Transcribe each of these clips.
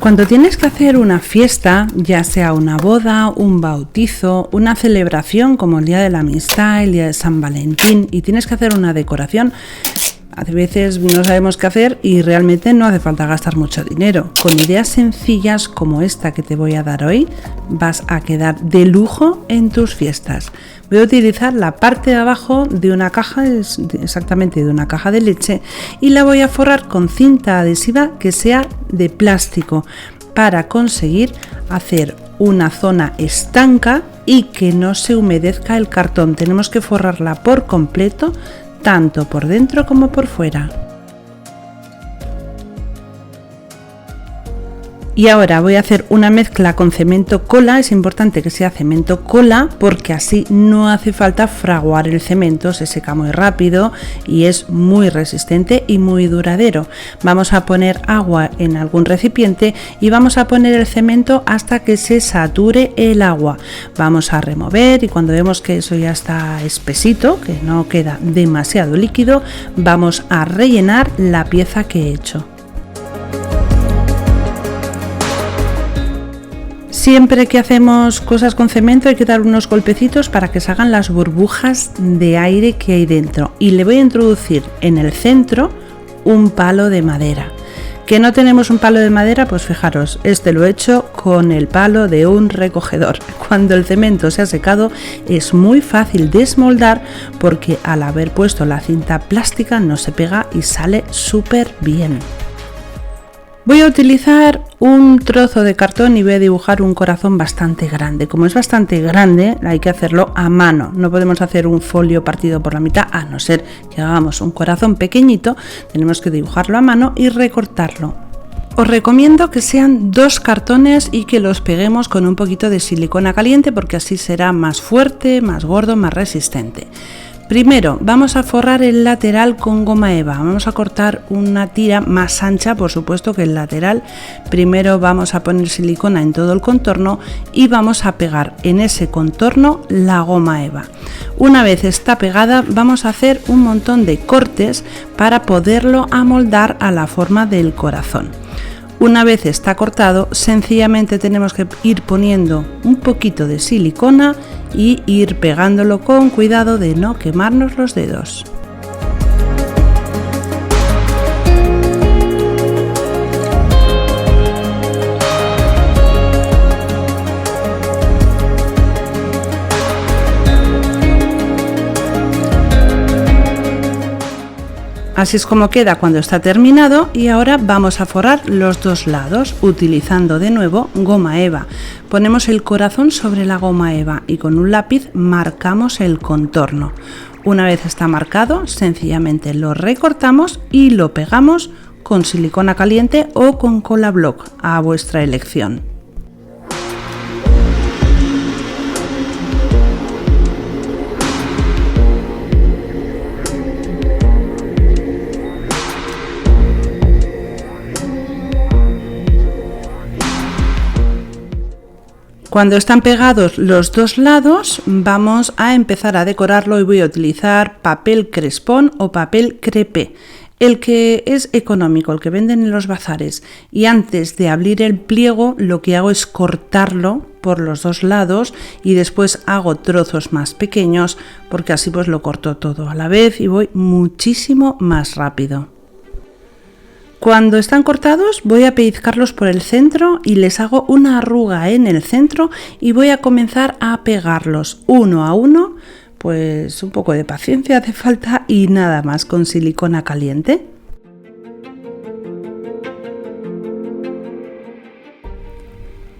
Cuando tienes que hacer una fiesta, ya sea una boda, un bautizo, una celebración como el Día de la Amistad, el Día de San Valentín, y tienes que hacer una decoración, a veces no sabemos qué hacer y realmente no hace falta gastar mucho dinero. Con ideas sencillas como esta que te voy a dar hoy, vas a quedar de lujo en tus fiestas. Voy a utilizar la parte de abajo de una caja, exactamente de una caja de leche, y la voy a forrar con cinta adhesiva que sea de plástico para conseguir hacer una zona estanca y que no se humedezca el cartón. Tenemos que forrarla por completo, tanto por dentro como por fuera. Y ahora voy a hacer una mezcla con cemento cola. Es importante que sea cemento cola porque así no hace falta fraguar el cemento, se seca muy rápido y es muy resistente y muy duradero. Vamos a poner agua en algún recipiente y vamos a poner el cemento hasta que se sature el agua. Vamos a remover y cuando vemos que eso ya está espesito, que no queda demasiado líquido, vamos a rellenar la pieza que he hecho. Siempre que hacemos cosas con cemento hay que dar unos golpecitos para que salgan las burbujas de aire que hay dentro. Y le voy a introducir en el centro un palo de madera. ¿Que no tenemos un palo de madera? Pues fijaros, este lo he hecho con el palo de un recogedor. Cuando el cemento se ha secado es muy fácil desmoldar porque al haber puesto la cinta plástica no se pega y sale súper bien. Voy a utilizar un trozo de cartón y voy a dibujar un corazón bastante grande. Como es bastante grande, hay que hacerlo a mano. No podemos hacer un folio partido por la mitad, a no ser que hagamos un corazón pequeñito. Tenemos que dibujarlo a mano y recortarlo. Os recomiendo que sean 2 cartones y que los peguemos con un poquito de silicona caliente porque así será más fuerte, más gordo, más resistente. Primero vamos a forrar el lateral con goma eva, vamos a cortar una tira más ancha por supuesto que el lateral. Primero vamos a poner silicona en todo el contorno y vamos a pegar en ese contorno la goma eva. Una vez está pegada vamos a hacer un montón de cortes para poderlo amoldar a la forma del corazón. Una vez está cortado, sencillamente tenemos que ir poniendo un poquito de silicona y ir pegándolo con cuidado de no quemarnos los dedos. Así es como queda cuando está terminado y ahora vamos a forrar los 2 lados utilizando de nuevo goma eva. Ponemos el corazón sobre la goma eva y con un lápiz marcamos el contorno. Una vez está marcado, sencillamente lo recortamos y lo pegamos con silicona caliente o con cola block, a vuestra elección. Cuando están pegados los 2 lados vamos a empezar a decorarlo y voy a utilizar papel crespón o papel crepé, el que es económico, el que venden en los bazares, y antes de abrir el pliego lo que hago es cortarlo por los 2 lados y después hago trozos más pequeños porque así pues lo corto todo a la vez y voy muchísimo más rápido. Cuando están cortados voy a pellizcarlos por el centro y les hago una arruga en el centro y voy a comenzar a pegarlos uno a uno, pues un poco de paciencia hace falta y nada más, con silicona caliente.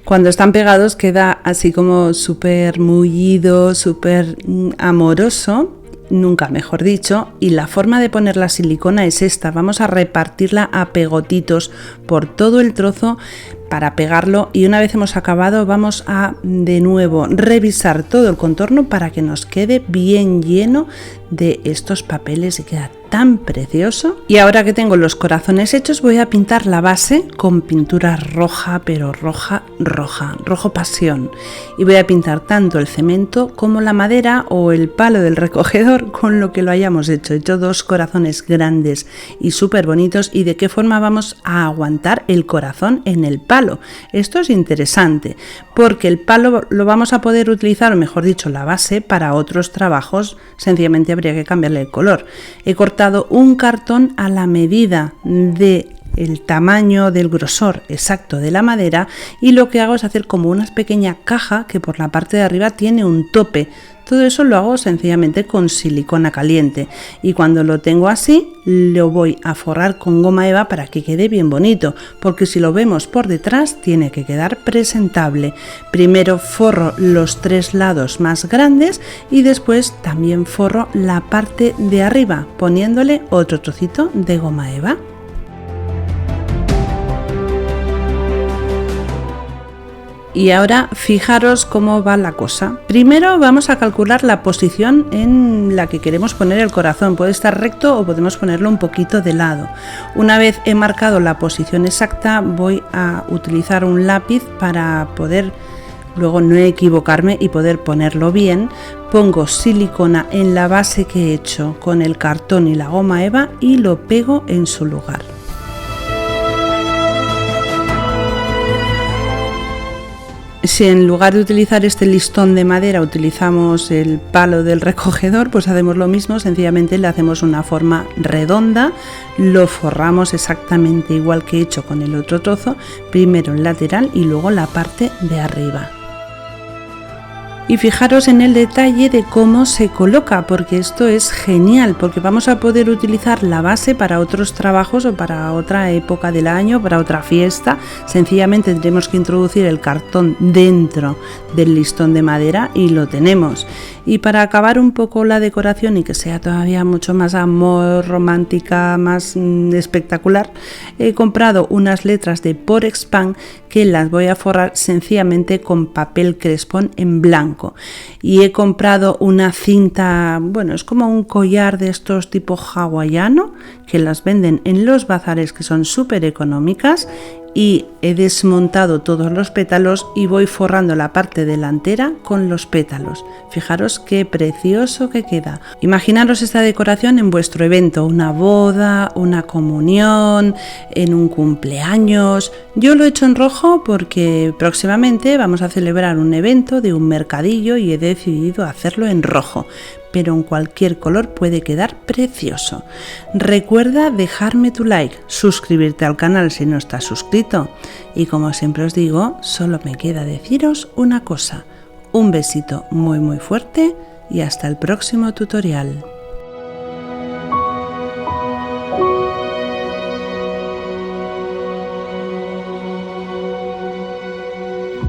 Cuando están pegados queda así como súper mullido, súper amoroso. Nunca mejor dicho, y la forma de poner la silicona es esta. Vamos a repartirla a pegotitos por todo el trozo para pegarlo y una vez hemos acabado vamos a de nuevo revisar todo el contorno para que nos quede bien lleno de estos papeles y queda tan precioso. Y ahora que tengo los corazones hechos, voy a pintar la base con pintura roja, pero roja, rojo pasión. Y voy a pintar tanto el cemento como la madera o el palo del recogedor con lo que lo hayamos hecho. He hecho 2 corazones grandes y súper bonitos. ¿Y de qué forma vamos a aguantar el corazón en el palo? Esto es interesante porque el palo lo vamos a poder utilizar, o mejor dicho, la base, para otros trabajos. Sencillamente habría que cambiarle el color. He cortado un cartón a la medida de el tamaño del grosor exacto de la madera y lo que hago es hacer como una pequeña caja que por la parte de arriba tiene un tope. Todo eso lo hago sencillamente con silicona caliente y cuando lo tengo así lo voy a forrar con goma eva para que quede bien bonito, porque si lo vemos por detrás tiene que quedar presentable. Primero forro los 3 lados más grandes y después también forro la parte de arriba poniéndole otro trocito de goma eva. Y ahora fijaros cómo va la cosa. Primero vamos a calcular la posición en la que queremos poner el corazón. Puede estar recto o podemos ponerlo un poquito de lado. Una vez he marcado la posición exacta, voy a utilizar un lápiz para poder luego no equivocarme y poder ponerlo bien. Pongo silicona en la base que he hecho con el cartón y la goma eva y lo pego en su lugar. Si en lugar de utilizar este listón de madera utilizamos el palo del recogedor, pues hacemos lo mismo, sencillamente le hacemos una forma redonda, lo forramos exactamente igual que he hecho con el otro trozo, primero el lateral y luego la parte de arriba. Y fijaros en el detalle de cómo se coloca, porque esto es genial, porque vamos a poder utilizar la base para otros trabajos o para otra época del año, para otra fiesta. Sencillamente tendremos que introducir el cartón dentro del listón de madera y lo tenemos. Y para acabar un poco la decoración y que sea todavía mucho más amor, romántica, más espectacular, he comprado unas letras de Porexpan que las voy a forrar sencillamente con papel crespón en blanco. Y he comprado una cinta, bueno, es como un collar de estos tipo hawaiano, que las venden en los bazares, que son súper económicas, y he desmontado todos los pétalos y voy forrando la parte delantera con los pétalos. Fijaros qué precioso que queda. Imaginaros esta decoración en vuestro evento, una boda, una comunión, en un cumpleaños. Yo lo he hecho en rojo porque próximamente vamos a celebrar un evento de un mercadillo y he decidido hacerlo en rojo, pero en cualquier color puede quedar precioso. Recuerda dejarme tu like, suscribirte al canal si no estás suscrito y como siempre os digo, solo me queda deciros una cosa. Un besito muy fuerte y hasta el próximo tutorial.